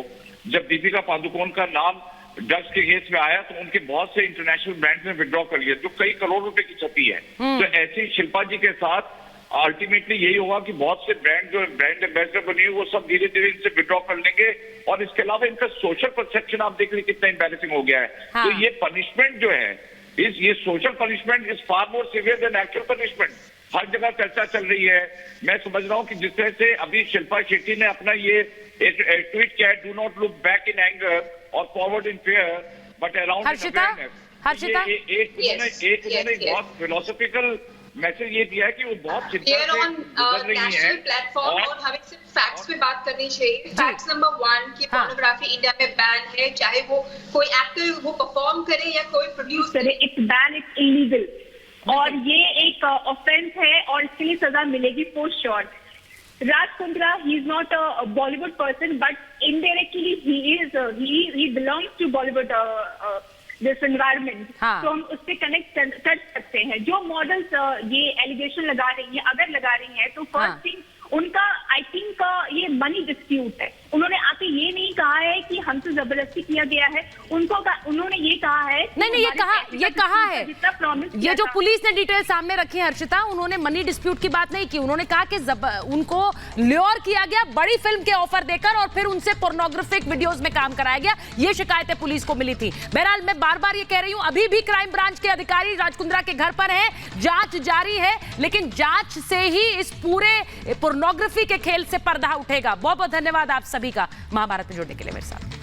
जब दीपिका पादुकोण का नाम ड्रग्स के केस में आया तो उनके बहुत से इंटरनेशनल ब्रांड ने विड्रॉ कर लिया जो कई करोड़ रुपए की क्षति है। तो ऐसे शिल्पा जी के साथ अल्टीमेटली यही होगा कि बहुत से ब्रांड जो ब्रांड एम्बेसडर बने हुए वो सब धीरे धीरे इनसे विड्रॉ कर लेंगे, और इसके अलावा इनका सोशल परसेप्शन आप देख लीजिए कितना एम्बैरेसिंग हो गया है। हाँ। तो ये पनिशमेंट जो है ये social punishment is far more severe than actual punishment. हर जगह चर्चा चल रही है। मैं समझ रहा हूँ कि जिस तरह से अभी शिल्पा शेट्टी ने अपना ये ट्वीट किया है, do not look back in anger और forward in fear but around in awareness, एक बहुत फिलोसॉफिकल मैसेज ये दिया है कि वो बहुत चिंता से गुजर रही है प्लेटफॉर्म और हमें सिर्फ फैक्ट्स पे बात करनी चाहिए। फैक्ट्स नंबर 1 कि पोर्नोग्राफी इंडिया में बैन है, चाहे वो कोई एक्टर वो परफॉर्म करे या कोई प्रोड्यूस करे, इट्स बैन, इट्स इलीगल, और ये एक ऑफेंस है और इसके लिए सजा मिलेगी for sure. Raj Kundra, he is not a Bollywood person but indirectly he belongs to Bollywood this environment, तो हम उससे कनेक्ट कर सकते हैं। जो मॉडल्स ये एलिगेशन लगा रही हैं, अगर लगा रही हैं, तो फर्स्ट थिंग उनका आई थिंक ये मनी डिस्प्यूट है। उन्होंने आके ये नहीं कहा है कि हमसे जबरदस्ती किया गया है, उन्होंने ये कहा है नहीं ये कहा है ये जो पुलिस ने डिटेल सामने रखी है हर्षिता, उन्होंने मनी डिस्प्यूट की बात नहीं की। उन्होंने कहा कि उनको ल्योर किया गया बड़ी फिल्म के ऑफर देकर और फिर उनसे पोर्नोग्राफिक वीडियोस में काम कराया गया, ये शिकायतें पुलिस को मिली थी। बहरहाल मैं बार बार ये कह रही हूं, अभी भी क्राइम ब्रांच के अधिकारी राज कुंद्रा के घर पर हैं, जांच जारी है, लेकिन जांच से ही इस पूरे पोर्नोग्राफी के खेल से पर्दा उठेगा। बहुत बहुत धन्यवाद आप सभी का महाभारत में जुड़ने के लिए मेरे साथ।